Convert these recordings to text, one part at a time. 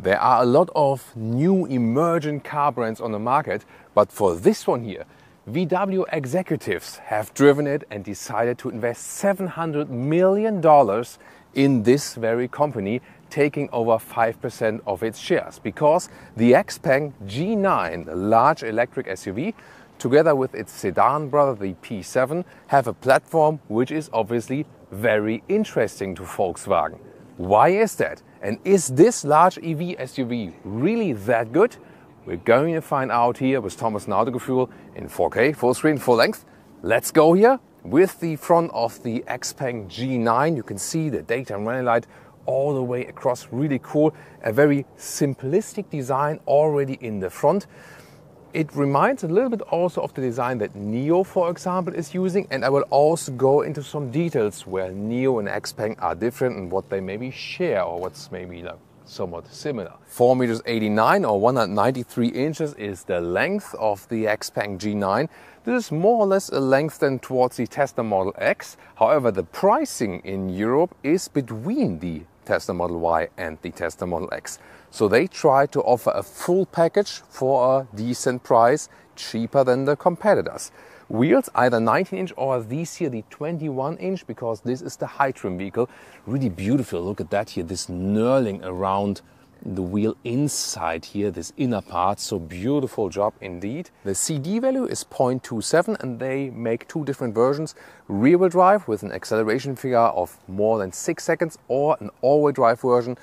There are a lot of new emerging car brands on the market, but for this one here, VW executives have driven it and decided to invest $700 million in this very company, taking over 5% of its shares, because the XPeng G9, the large electric SUV, together with its sedan brother, the P7, have a platform which is obviously very interesting to Volkswagen. Why is that? And is this large EV SUV really that good? We're going to find out here with Thomas Nautegefühl in 4K, full screen, full length. Let's go here with the front of the XPeng G9. You can see the daytime running light all the way across, really cool. A very simplistic design already in the front. It reminds a little bit also of the design that NIO, for example, is using, and I will also go into some details where NIO and XPeng are different and what they maybe share or what's maybe somewhat similar. 4.89 meters or 193 inches is the length of the XPeng G9. This is more or less a length than towards the Tesla Model X. However, the pricing in Europe is between the Tesla Model Y and the Tesla Model X. So they try to offer a full package for a decent price, cheaper than the competitors. Wheels, either 19-inch or these here, the 21-inch, because this is the high trim vehicle. Really beautiful. Look at that here, this knurling around the wheel inside here, this inner part. So beautiful job indeed. The CD value is 0.27 and they make two different versions. Rear-wheel drive with an acceleration figure of more than 6 seconds, or an all-wheel drive version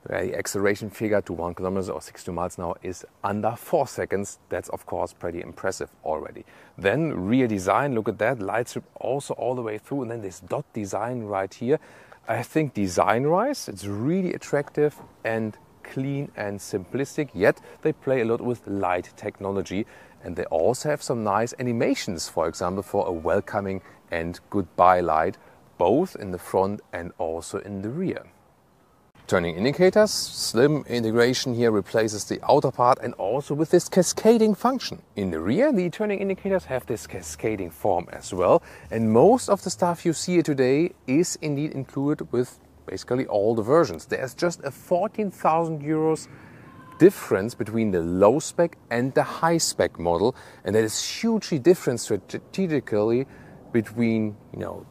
where the acceleration figure to 1 kilometer or 62 miles an hour is under 4 seconds. That's of course pretty impressive already. Then rear design, look at that, light strip also all the way through, and then this dot design right here. I think design-wise it's really attractive and clean and simplistic, yet they play a lot with light technology, and they also have some nice animations, for example, for a welcoming and goodbye light, both in the front and also in the rear. Turning indicators, slim integration here replaces the outer part, and also with this cascading function. In the rear, the turning indicators have this cascading form as well, and most of the stuff you see here today is indeed included with basically all the versions. There's just a 14,000 euros difference between the low spec and the high spec model, and that is hugely different strategically between,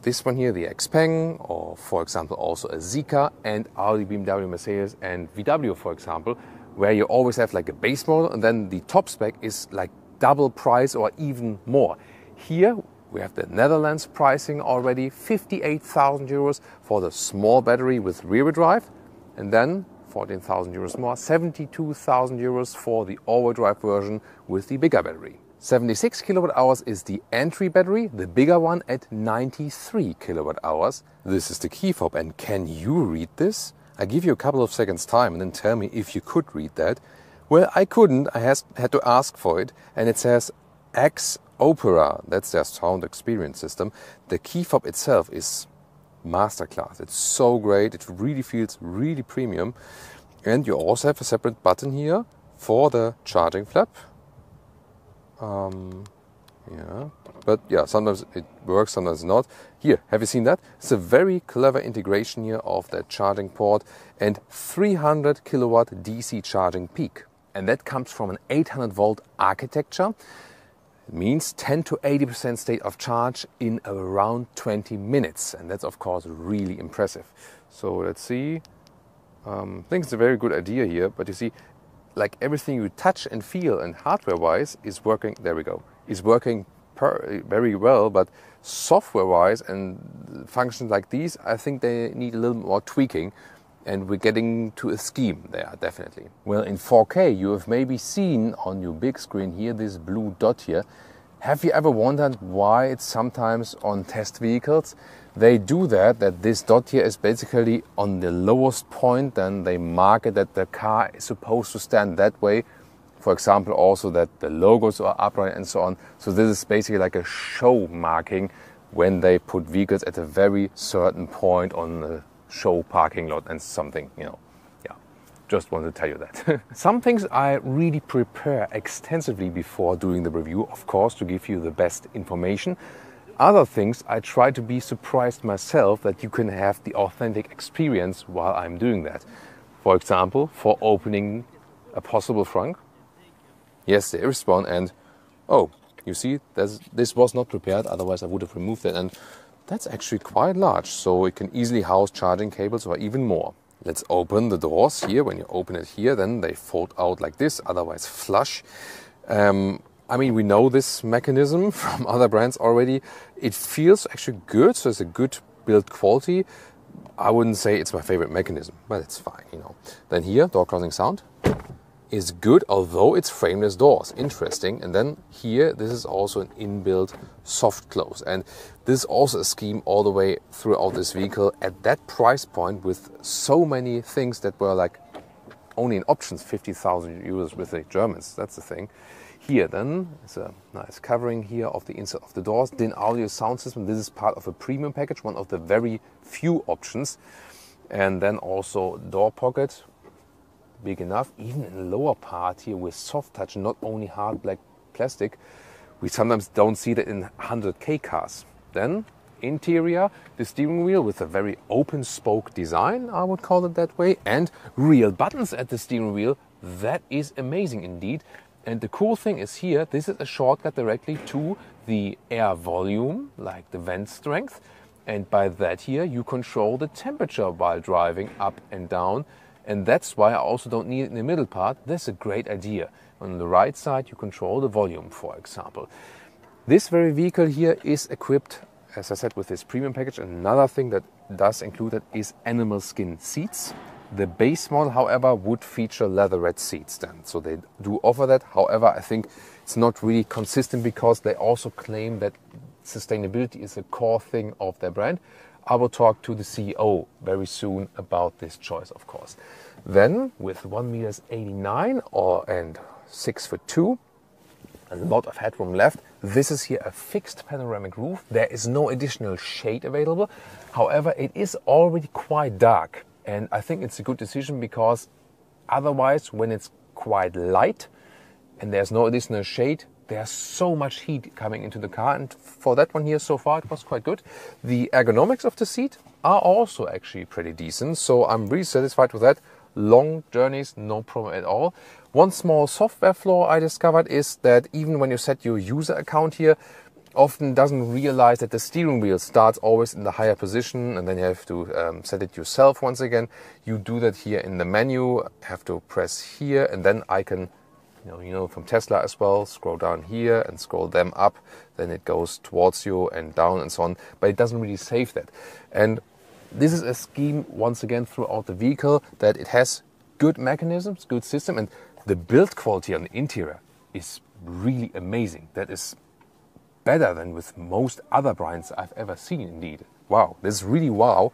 this one here, the XPeng, or for example also a Zeekr, and Audi, BMW, Mercedes and VW, for example, where you always have like a base model and then the top spec is like double price or even more. Here we have the Netherlands pricing already, 58,000 euros for the small battery with rear-wheel drive, and then 14,000 euros more, 72,000 euros for the all-wheel drive version with the bigger battery. 76 kilowatt hours is the entry battery, the bigger one at 93 kilowatt hours. This is the key fob, and can you read this? I give you a couple of seconds time and then tell me if you could read that. Well, I couldn't, I had to ask for it, and it says X Opera, that's their sound experience system. The key fob itself is masterclass, it's so great, it really feels really premium. And you also have a separate button here for the charging flap. Sometimes it works, sometimes not. Here, have you seen that? It's a very clever integration here of that charging port, and 300 kilowatt DC charging peak. And that comes from an 800 volt architecture. It means 10 to 80% state of charge in around 20 minutes. And that's of course really impressive. So let's see. I think it's a very good idea here, but you see, like everything you touch and feel and hardware-wise is working, there we go, is working very well, but software-wise and functions like these, I think they need a little more tweaking, and we're getting to a scheme there, definitely. Well, in 4K you have maybe seen on your big screen here this blue dot here. Have you ever wondered why it's sometimes on test vehicles they do that this dot here is basically on the lowest point, then they mark it that the car is supposed to stand that way. For example, also that the logos are upright and so on. So this is basically like a show marking when they put vehicles at a very certain point on the show parking lot and something, just want to tell you that. Some things I really prepare extensively before doing the review, of course, to give you the best information. Other things I try to be surprised myself that you can have the authentic experience while I'm doing that. For example, for opening a possible trunk. Yes, there is one, and oh, you see, this was not prepared, otherwise I would have removed it, and that's actually quite large, so it can easily house charging cables or even more. Let's open the doors here. When you open it here, then they fold out like this, otherwise flush. I mean, we know this mechanism from other brands already. It feels actually good, so it's a good build quality. I wouldn't say it's my favorite mechanism, but it's fine, you know. Then here, door closing sound is good, although it's frameless doors. Interesting. And then here, this is also an inbuilt soft close. And this is also a scheme all the way throughout this vehicle at that price point with so many things that were like only in options, 50,000 euros with the Germans. That's the thing. Here then, it's a nice covering here of the inside of the doors. Din audio sound system. This is part of a premium package, one of the very few options. And then also door pocket, big enough. Even in the lower part here with soft touch, not only hard black plastic. We sometimes don't see that in 100K cars. Then interior, the steering wheel with a very open spoke design, I would call it that way. And real buttons at the steering wheel. That is amazing indeed. And the cool thing is here, this is a shortcut directly to the air volume, like the vent strength. And by that here, you control the temperature while driving up and down. And that's why I also don't need it in the middle part. That's a great idea. On the right side, you control the volume, for example. This very vehicle here is equipped, as I said, with this premium package. Another thing that does include it is animal skin seats. The base model, however, would feature leatherette seats then. So they do offer that. However, I think it's not really consistent because they also claim that sustainability is a core thing of their brand. I will talk to the CEO very soon about this choice, of course. Then, with 1.89 m and 6'2", a lot of headroom left. This is here a fixed panoramic roof. There is no additional shade available. However, it is already quite dark. And I think it's a good decision because otherwise, when it's quite light and there's no additional shade, there's so much heat coming into the car. And for that one here so far, it was quite good. The ergonomics of the seat are also actually pretty decent. So I'm really satisfied with that. Long journeys, no problem at all. One small software flaw I discovered is that even when you set your user account here, often doesn't realize that the steering wheel starts always in the higher position and then you have to set it yourself once again. You do that here in the menu, have to press here, and then I can, you know from Tesla as well, scroll down here and scroll them up, then it goes towards you and down and so on, but it doesn't really save that. And this is a scheme once again throughout the vehicle that it has good mechanisms, good system, and the build quality on the interior is really amazing. That is better than with most other brands I've ever seen indeed. Wow, this is really wow.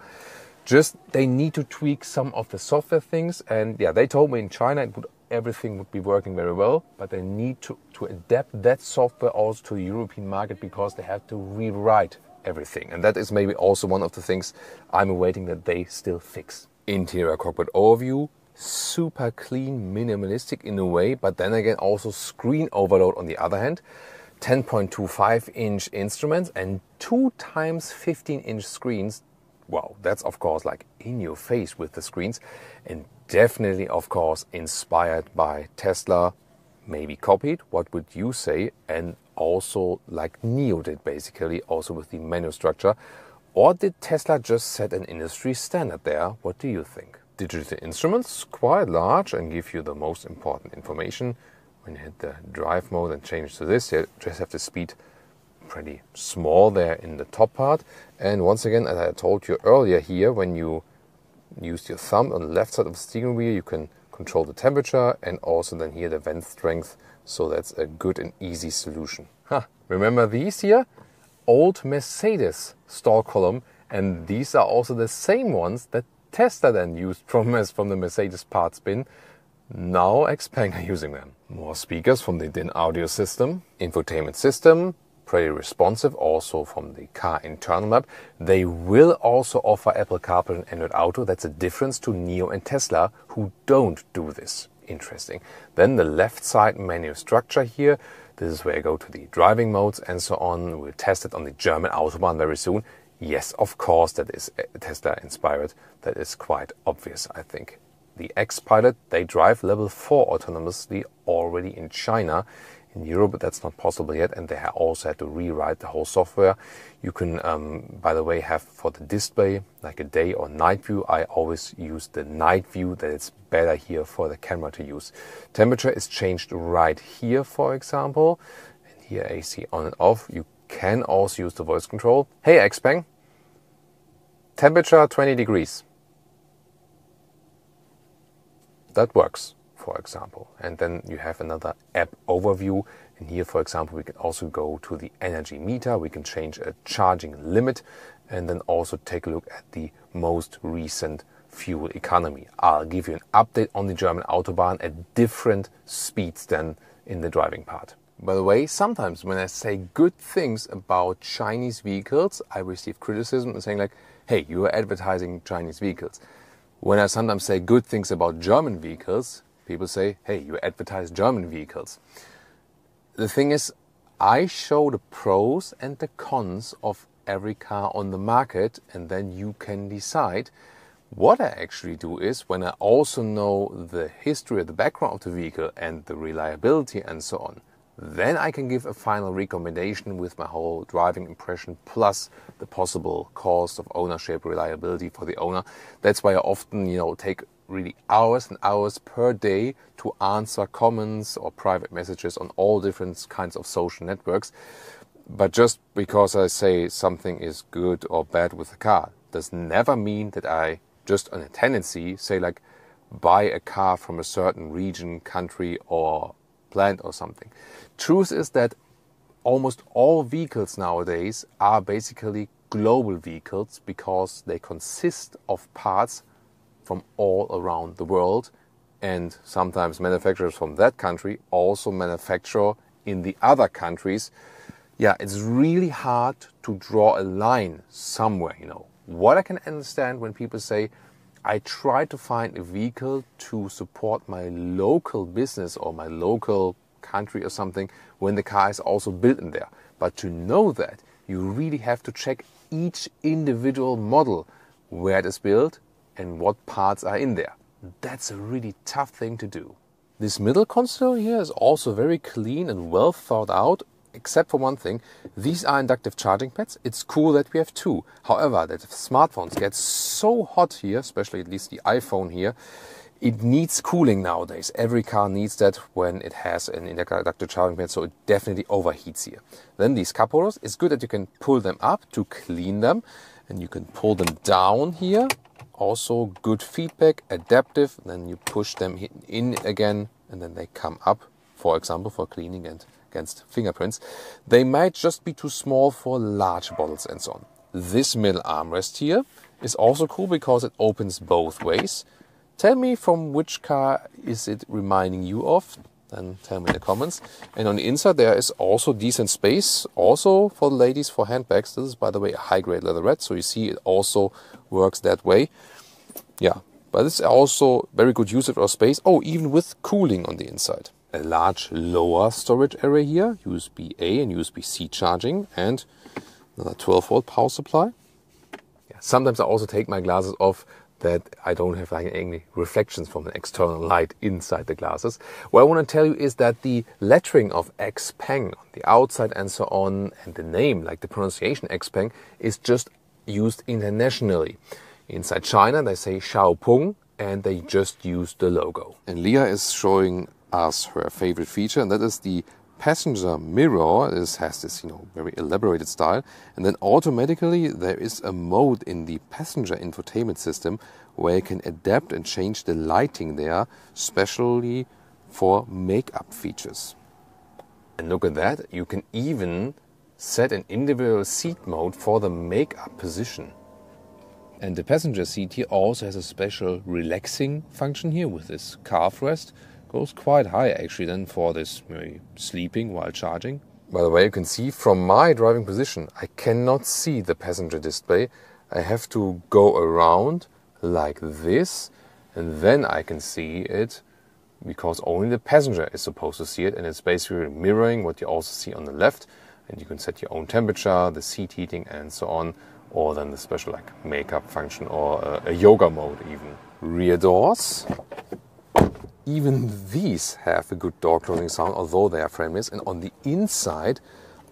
Just they need to tweak some of the software things, and yeah, they told me in China everything would be working very well, but they need to adapt that software also to the European market because they have to rewrite everything. And that is maybe also one of the things I'm awaiting that they still fix. Interior cockpit overview, super clean, minimalistic in a way, but then again also screen overload on the other hand. 10.25-inch instruments and 2x 15-inch screens. Wow, that's of course like in your face with the screens, and definitely of course inspired by Tesla, maybe copied. What would you say? And also like NIO did basically, also with the menu structure. Or did Tesla just set an industry standard there? What do you think? Digital instruments, quite large and give you the most important information. When you hit the drive mode and change to this, you just have the speed pretty small there in the top part. And once again, as I told you earlier here, when you use your thumb on the left side of the steering wheel, you can control the temperature and also then here the vent strength. So that's a good and easy solution. Remember these here? Old Mercedes stall column, and these are also the same ones that Tesla then used from the Mercedes parts bin. Now XPeng are using them. More speakers from the DIN audio system, infotainment system, pretty responsive also from the car internal map. They will also offer Apple CarPlay and Android Auto. That's a difference to NIO and Tesla, who don't do this. Interesting. Then the left side menu structure here. This is where I go to the driving modes and so on. We'll test it on the German Autobahn very soon. Yes, of course, that is Tesla inspired. That is quite obvious, I think. the X-Pilot, they drive level 4 autonomously already in China. In Europe, that's not possible yet, and they also had to rewrite the whole software. You can, by the way, have for the display like a day or night view. I always use the night view, that it's better here for the camera to use. Temperature is changed right here, for example. And here AC on and off. You can also use the voice control. Hey XPeng, temperature 20 degrees. That works, for example. And then you have another app overview. And here, for example, we can also go to the energy meter. We can change a charging limit and then also take a look at the most recent fuel economy. I'll give you an update on the German Autobahn at different speeds than in the driving part. By the way, sometimes when I say good things about Chinese vehicles, I receive criticism and saying like, hey, you are advertising Chinese vehicles. When I sometimes say good things about German vehicles, people say, hey, you advertise German vehicles. The thing is, I show the pros and the cons of every car on the market, and then you can decide. What I actually do is, when I also know the history, the background of the vehicle and the reliability and so on, then I can give a final recommendation with my whole driving impression plus the possible cost of ownership, reliability for the owner. That's why I often, take really hours and hours per day to answer comments or private messages on all different kinds of social networks. But just because I say something is good or bad with the car does never mean that I just on a tendency say like buy a car from a certain region, country or plant or something. Truth is that almost all vehicles nowadays are basically global vehicles because they consist of parts from all around the world, and sometimes manufacturers from that country also manufacture in the other countries. Yeah, it's really hard to draw a line somewhere, What I can understand when people say, I try to find a vehicle to support my local business or my local country or something when the car is also built in there. But to know that, you really have to check each individual model, where it is built and what parts are in there. That's a really tough thing to do. This middle console here is also very clean and well thought out, except for one thing. These are inductive charging pads. It's cool that we have two. However, that if smartphones get so hot here, especially at least the iPhone here, it needs cooling nowadays. Every car needs that when it has an inductive charging pad, so it definitely overheats here. Then these cup holders, it's good that you can pull them up to clean them, and you can pull them down here. Also good feedback, adaptive, and then you push them in again, and then they come up, for example, for cleaning and against fingerprints. They might just be too small for large bottles and so on. This middle armrest here is also cool because it opens both ways. Tell me from which car is it reminding you of, then tell me in the comments. And on the inside there is also decent space, also for the ladies, for handbags. This is, by the way, a high-grade leatherette, so you see it also works that way. Yeah, but it's also very good use of our space. Oh, even with cooling on the inside. A large lower storage area here, USB-A and USB-C charging, and another 12-volt power supply. Yeah, sometimes I also take my glasses off that I don't have like any reflections from an external light inside the glasses. What I want to tell you is that the lettering of XPeng on the outside and so on, and the name, like the pronunciation XPeng, is just used internationally. Inside China they say Xiaopeng and they just use the logo. And Leah is showing us her favorite feature, and that is the passenger mirror. It has this, very elaborated style, and then automatically there is a mode in the passenger infotainment system where you can adapt and change the lighting there, especially for makeup features. And look at that, you can even set an individual seat mode for the makeup position. And the passenger seat here also has a special relaxing function here with this calf rest. Goes quite high actually then for this maybe sleeping while charging. By the way, you can see from my driving position, I cannot see the passenger display. I have to go around like this, and then I can see it, because only the passenger is supposed to see it, and it's basically mirroring what you also see on the left. And you can set your own temperature, the seat heating and so on, or then the special like makeup function or a yoga mode even. rear doors. Even these have a good door closing sound, although they are frameless. And on the inside,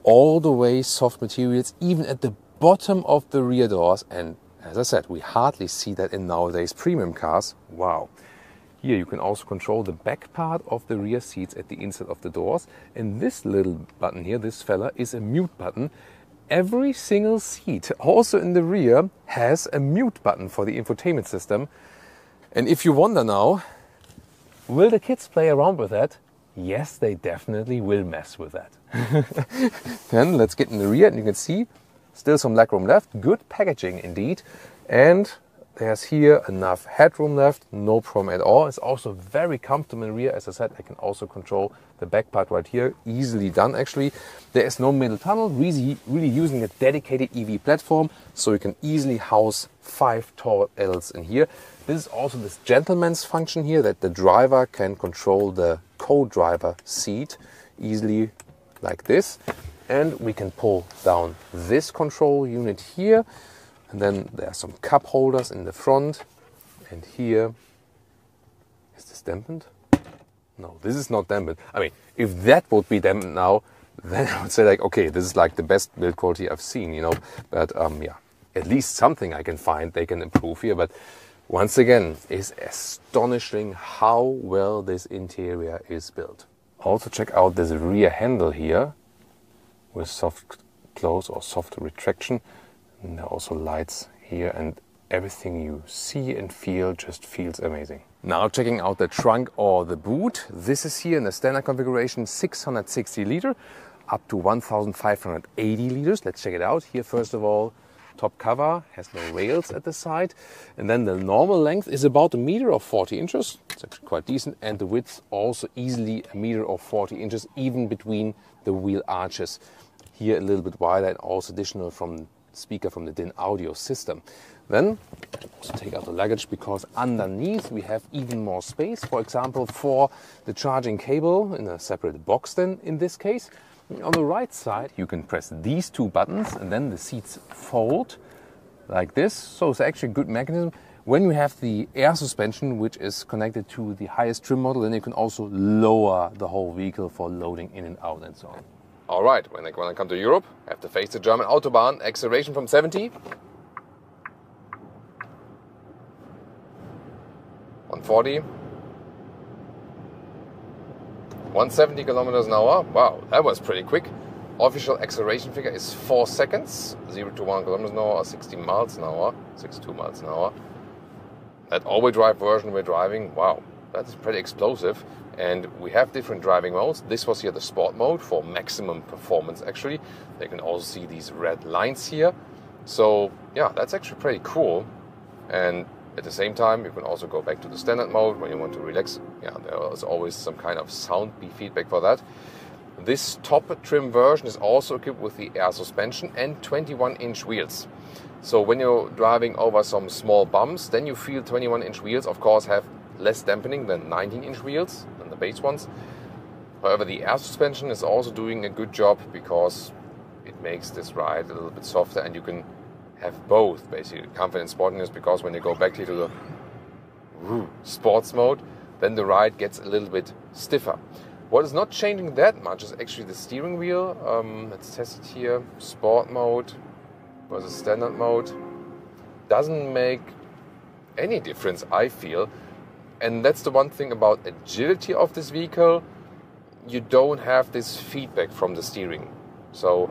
all the way soft materials, even at the bottom of the rear doors. And as I said, we hardly see that in nowadays premium cars. Wow. Here you can also control the back part of the rear seats at the inside of the doors. And this little button here, this fella, is a mute button. Every single seat, also in the rear, has a mute button for the infotainment system. And if you wonder now, will the kids play around with that? Yes, they definitely will mess with that. Then let's get in the rear, and you can see still some legroom left. Good packaging indeed. And there's here enough headroom left, no problem at all. It's also very comfortable in the rear. As I said, I can also control the back part right here. Easily done, actually. There is no middle tunnel, really using a dedicated EV platform, so you can easily house 5 tall adults in here. This is also this gentleman's function here, that the driver can control the co-driver seat easily like this. And we can pull down this control unit here. And then there are some cup holders in the front. And here, is this dampened? No, this is not dampened. I mean, if that would be dampened now, then I would say like, okay, this is like the best build quality I've seen, you know. But yeah, at least something I can find they can improve here. But once again, it's astonishing how well this interior is built. Also check out this rear handle here with soft close or soft retraction. And there are also lights here, and everything you see and feel just feels amazing. Now checking out the trunk or the boot. This is here in the standard configuration, 660 liter up to 1580 liters. Let's check it out. Here first of all, top cover has no rails at the side, and then the normal length is about 1 meter or 40 inches. It's actually quite decent, and the width also easily 1 meter or 40 inches, even between the wheel arches. Here a little bit wider, and also additional from speaker from the DIN audio system. Then also take out the luggage, because underneath we have even more space, for example for the charging cable in a separate box. Then in this case, on the right side you can press these 2 buttons, and then the seats fold like this. So it's actually a good mechanism. When you have the air suspension, which is connected to the highest trim model, then you can also lower the whole vehicle for loading in and out and so on. Alright, when I come to Europe, I have to face the German Autobahn. Acceleration from 70. 140. 170 kilometers an hour. Wow, that was pretty quick. Official acceleration figure is 4 seconds. 0 to 1 kilometers an hour, or 60 miles an hour. 62 miles an hour. That all-wheel drive version we're driving, wow, that's pretty explosive. And we have different driving modes. This was here the sport mode for maximum performance, actually. You can also see these red lines here. So yeah, that's actually pretty cool. And at the same time, you can also go back to the standard mode when you want to relax. Yeah, there is always some kind of sound feedback for that. This top trim version is also equipped with the air suspension and 21-inch wheels. So when you're driving over some small bumps, then you feel 21-inch wheels, of course, have less dampening than 19-inch wheels, than the base ones. However, the air suspension is also doing a good job, because it makes this ride a little bit softer, and you can have both, basically, comfort and sportiness, because when you go back here to the sports mode, then the ride gets a little bit stiffer. What is not changing that much is actually the steering wheel. Let's test it here. Sport mode versus standard mode. Doesn't make any difference, I feel. And that's the one thing about agility of this vehicle. You don't have this feedback from the steering. So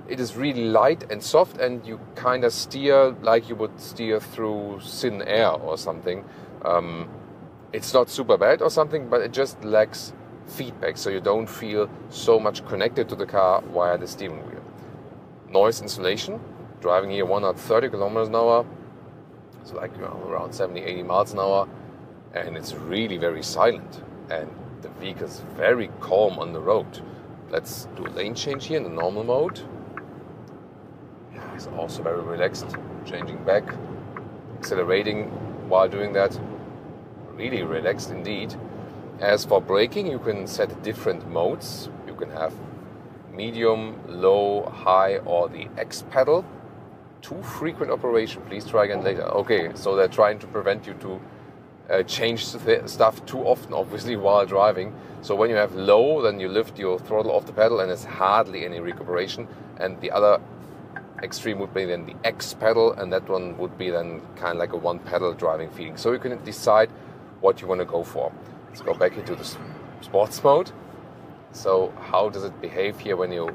it is really light and soft, and you kind of steer like you would steer through thin air or something. It's not super bad or something, but it just lacks feedback, so you don't feel so much connected to the car via the steering wheel. Noise insulation, driving here 130 kilometers an hour, so like around 70-80 miles an hour, and it's really very silent, and the vehicle is very calm on the road. Let's do a lane change here in the normal mode. Yeah, it's also very relaxed, changing back, accelerating while doing that, really relaxed indeed. As for braking, you can set different modes. You can have medium, low, high, or the X pedal. Too frequent operation. Please try again later. Okay, so they're trying to prevent you to change stuff too often, obviously, while driving. So when you have low, then you lift your throttle off the pedal and there's hardly any recuperation. And the other extreme would be then the X pedal, and that one would be then kind of like a one pedal driving feeling. So you can decide what you want to go for. Let's go back into the sports mode. So how does it behave here when you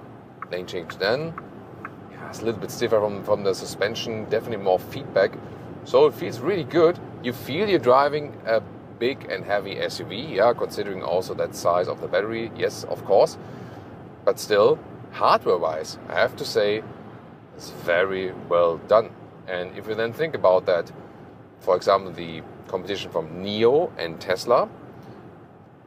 lane change then? Yeah, it's a little bit stiffer from the suspension, definitely more feedback. So it feels really good. You feel you're driving a big and heavy SUV, yeah, considering also that size of the battery, yes, of course. But still, hardware-wise, I have to say, it's very well done. And if you then think about that, for example, the competition from NIO and Tesla,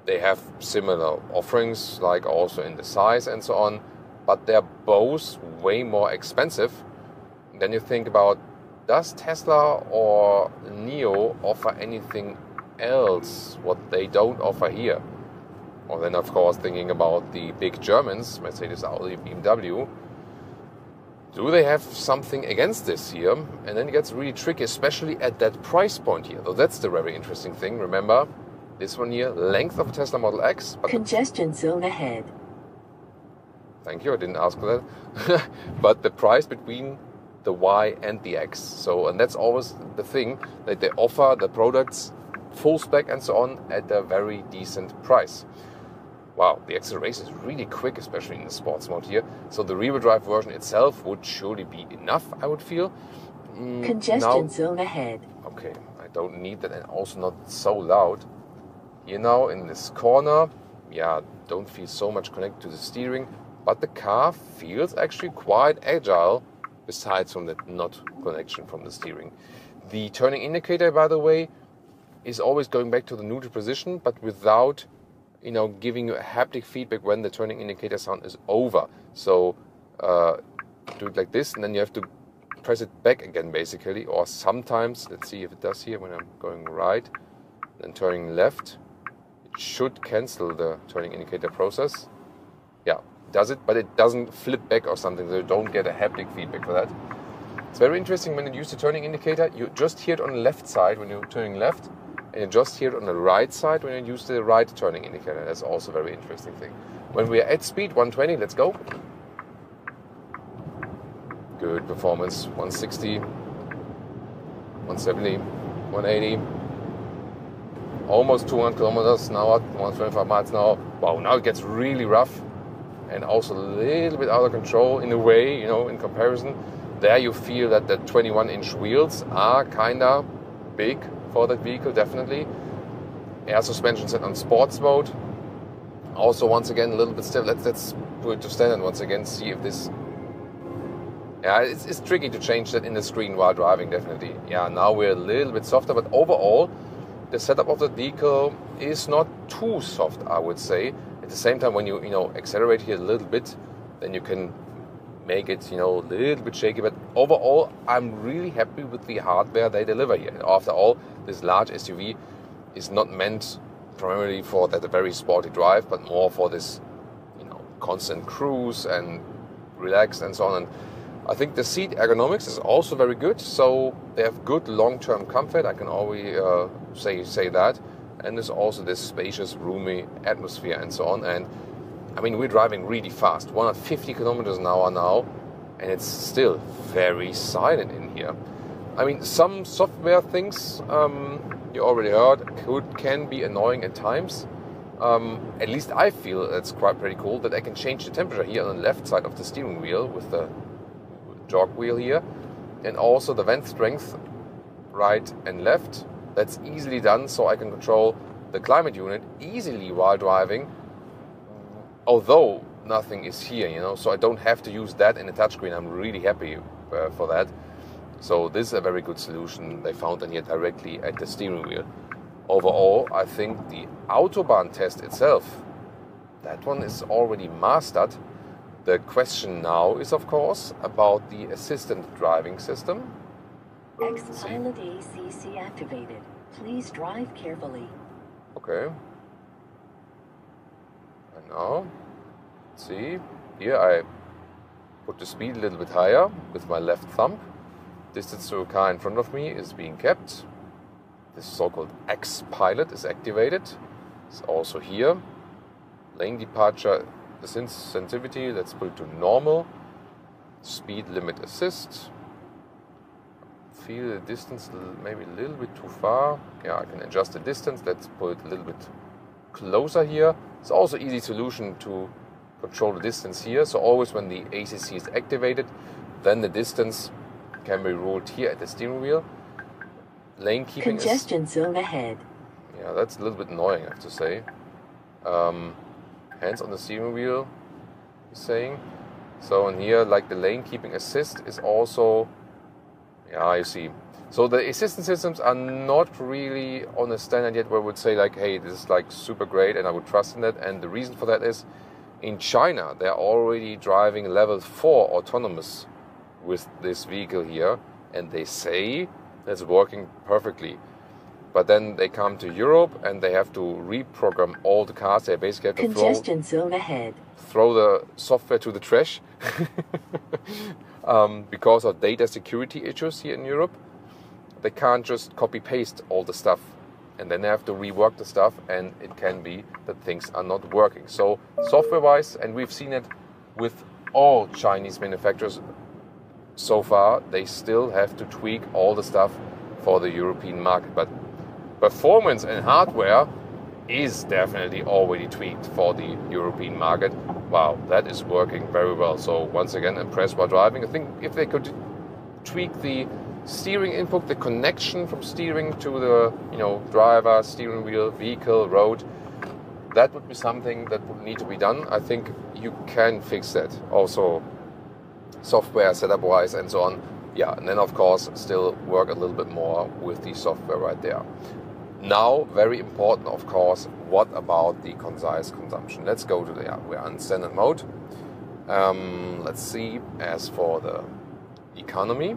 they have similar offerings, like also in the size and so on, but they're both way more expensive. Then you think about, does Tesla or NIO offer anything else what they don't offer here? Or then, of course, thinking about the big Germans, Mercedes, Audi, BMW, do they have something against this here? And then it gets really tricky, especially at that price point here. So that's the very interesting thing. Remember, this one here, length of Tesla Model X. But congestion zone ahead. Thank you, I didn't ask for that. But the price between the Y and the X. So, and that's always the thing, that they offer the products full spec and so on at a very decent price. Wow, the acceleration is really quick, especially in the sports mode here. So the rear-wheel drive version itself would surely be enough, I would feel. Congestion zone ahead. Okay, I don't need that, and also not so loud. Here now in this corner, yeah, don't feel so much connected to the steering, but the car feels actually quite agile, besides from that not connection from the steering. The turning indicator, by the way, is always going back to the neutral position, but without, you know, giving you a haptic feedback when the turning indicator sound is over. So do it like this, and then you have to press it back again, basically. Or sometimes, let's see if it does here, when I'm going right, then turning left, it should cancel the turning indicator process. Yeah, it does it, but it doesn't flip back or something, so you don't get a haptic feedback for that. It's very interesting when you use the turning indicator. You just hear it on the left side when you're turning left, and you just hear it on the right side when you use the right turning indicator. That's also a very interesting thing. When we are at speed, 120, let's go. Good performance, 160, 170, 180. Almost 200 kilometers an hour, 125 miles an hour. Wow, now it gets really rough and also a little bit out of control in a way, you know, in comparison. There you feel that the 21-inch wheels are kind of big for that vehicle, definitely. Air suspension set on sports mode. Also, once again, a little bit stiff. Let's put it to standard once again, see if this... Yeah, it's tricky to change that in the screen while driving, definitely. Yeah, now we're a little bit softer, but overall, the setup of the vehicle is not too soft, I would say. At the same time, when you accelerate here a little bit, then you can make it, a little bit shaky. But overall, I'm really happy with the hardware they deliver here. And after all, this large SUV is not meant primarily for that very sporty drive, but more for this, constant cruise and relax and so on. And I think the seat ergonomics is also very good. So they have good long-term comfort. I can always say that. And there's also this spacious, roomy atmosphere and so on. And I mean, we're driving really fast, 150 kilometers an hour now, and it's still very silent in here. I mean, some software things you already heard can be annoying at times. At least I feel it's quite pretty cool that I can change the temperature here on the left side of the steering wheel with the jog wheel here, and also the vent strength right and left. That's easily done, so I can control the climate unit easily while driving, although nothing is here, so I don't have to use that in the touchscreen. I'm really happy for that. So this is a very good solution they found in here directly at the steering wheel. Overall, I think the Autobahn test itself, that one is already mastered. The question now is, of course, about the assistant driving system. X-Pilot ACC activated. Please drive carefully. Okay. And now, let's see. Here I put the speed a little bit higher with my left thumb. Distance to a car in front of me is being kept. This so-called X pilot is activated. It's also here. Lane departure sensitivity, let's put it to normal. Speed limit assist. Feel the distance maybe a little bit too far. Yeah, I can adjust the distance. Let's put it a little bit closer here. It's also an easy solution to control the distance here. So always when the ACC is activated, then the distance can be ruled here at the steering wheel. Lane keeping Congestion zone ahead. Yeah, that's a little bit annoying, I have to say. Hands on the steering wheel, he's saying. So in here, like the lane keeping assist is also, yeah, you see. So the assistance systems are not really on a standard yet where I would say like, hey, this is like super great and I would trust in that. And the reason for that is in China, they're already driving level 4 autonomous with this vehicle here. And they say that's working perfectly. But then they come to Europe and they have to reprogram all the cars. They basically have to Congestion zone ahead. Throw the software to the trash because of data security issues here in Europe. They can't just copy-paste all the stuff and then they have to rework the stuff, and it can be that things are not working. So software-wise, and we've seen it with all Chinese manufacturers so far, they still have to tweak all the stuff for the European market. But performance and hardware is definitely already tweaked for the European market. Wow, that is working very well. So once again, impressed while driving. I think if they could tweak the steering input, the connection from steering to the driver, steering wheel, vehicle, road, that would be something that would need to be done. I think you can fix that. Also, software setup wise and so on. Yeah, and then of course still work a little bit more with the software right there. Now, very important, of course, what about the concise consumption? Let's go to we're on standard mode. Let's see, as for the economy,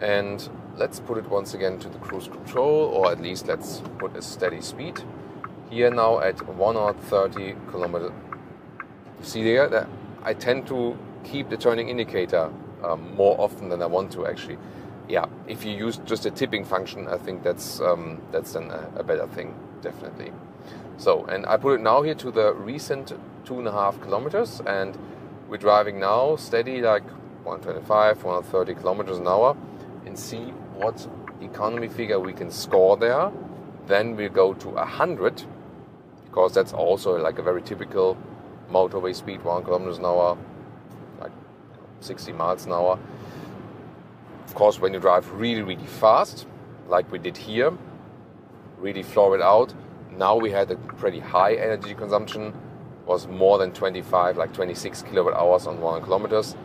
and let's put it once again to the cruise control, or at least let's put a steady speed. Here now at 130 kilometers. You see there that I tend to keep the turning indicator more often than I want to actually. Yeah, if you use just a tipping function, I think that's then a better thing, definitely. So, and I put it now here to the recent 2.5 kilometers, and we're driving now steady like 125, 130 kilometers an hour, and see what economy figure we can score there. Then we'll go to 100, because that's also like a very typical motorway speed, 1 kilometers an hour, like 60 miles an hour. Of course, when you drive really, really fast, like we did here, really floor it out. Now we had a pretty high energy consumption, was more than 25, like 26 kilowatt hours on 1 kilometers.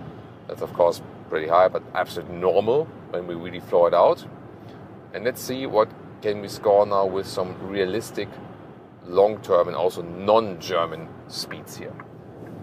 That's of course pretty high, but absolutely normal when we really floor it out. And let's see what can we score now with some realistic long-term and also non-German speeds here.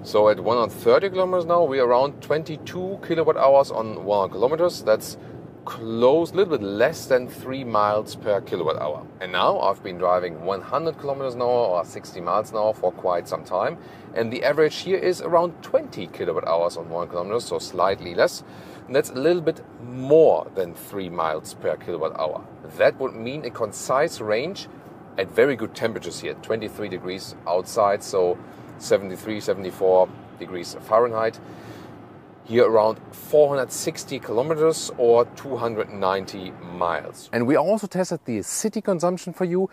So at 130 kilometers now, we're around 22 kilowatt hours on 1 kilometers. That's close, a little bit less than 3 miles per kilowatt hour. And now I've been driving 100 kilometers an hour or 60 miles an hour for quite some time. And the average here is around 20 kilowatt hours on 1 kilometer, so slightly less. And that's a little bit more than 3 miles per kilowatt hour. That would mean a concise range at very good temperatures here, 23 degrees outside, so 73, 74 degrees Fahrenheit. Here around 460 kilometers or 290 miles. And we also tested the city consumption for you,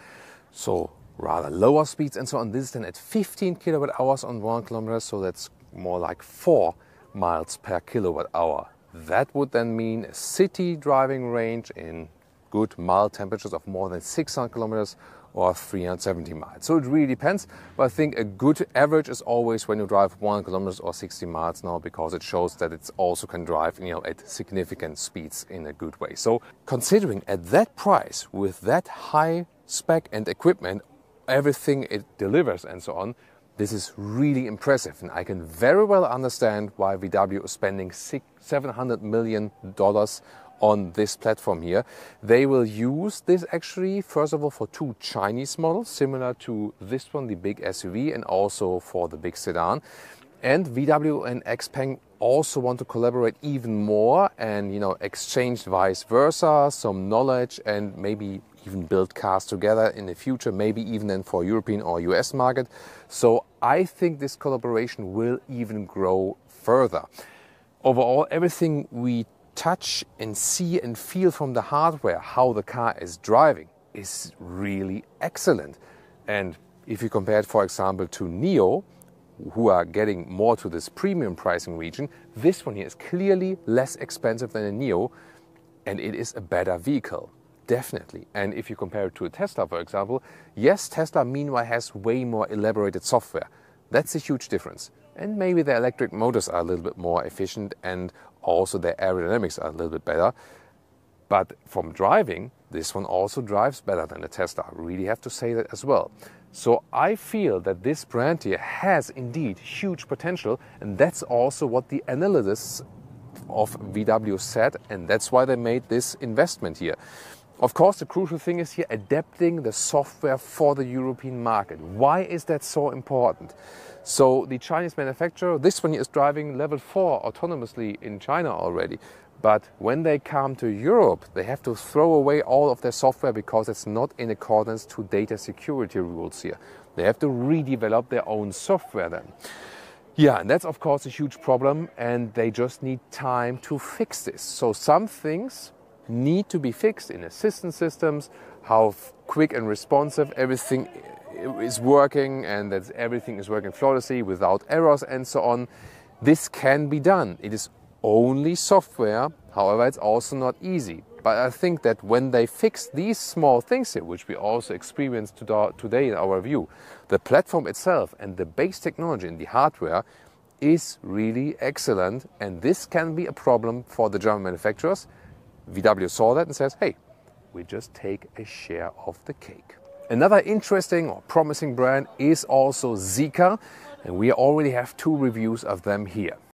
so rather lower speeds and so on. This is then at 15 kilowatt hours on 1 kilometer, so that's more like 4 miles per kilowatt hour. That would then mean a city driving range in good mild temperatures of more than 600 kilometers or 370 miles. So it really depends, but I think a good average is always when you drive 1 kilometers or 60 miles now, because it shows that it also can drive, at significant speeds in a good way. So considering at that price, with that high spec and equipment, everything it delivers and so on, this is really impressive. And I can very well understand why VW is spending $700 million on this platform here. They will use this actually, first of all, for 2 Chinese models, similar to this one, the big SUV, and also for the big sedan. And VW and XPeng also want to collaborate even more and, exchange vice versa, some knowledge and maybe even build cars together in the future, maybe even then for European or US market. So I think this collaboration will even grow further. Overall, everything we touch and see and feel from the hardware, how the car is driving, is really excellent. And if you compare it, for example, to NIO, who are getting more to this premium pricing region, this one here is clearly less expensive than a NIO, and it is a better vehicle, definitely. And if you compare it to a Tesla, for example, yes, Tesla meanwhile has way more elaborated software. That's a huge difference. And maybe the electric motors are a little bit more efficient and also their aerodynamics are a little bit better. But from driving, this one also drives better than the Tesla. I really have to say that as well. So I feel that this brand here has indeed huge potential, and that's also what the analysts of VW said, and that's why they made this investment here. Of course, the crucial thing is here adapting the software for the European market. Why is that so important? So the Chinese manufacturer, this one is driving level 4 autonomously in China already. But when they come to Europe, they have to throw away all of their software because it's not in accordance to data security rules here. They have to redevelop their own software then. Yeah, and that's of course a huge problem, and they just need time to fix this. So some things need to be fixed in assistance systems, how quick and responsive everything is working, and that everything is working flawlessly without errors and so on. This can be done. It is only software, however, it's also not easy. But I think that when they fix these small things here, which we also experienced today in our review, the platform itself and the base technology in the hardware is really excellent, and this can be a problem for the German manufacturers. VW saw that and says, hey, we just take a share of the cake. Another interesting or promising brand is also Zeekr, and we already have 2 reviews of them here.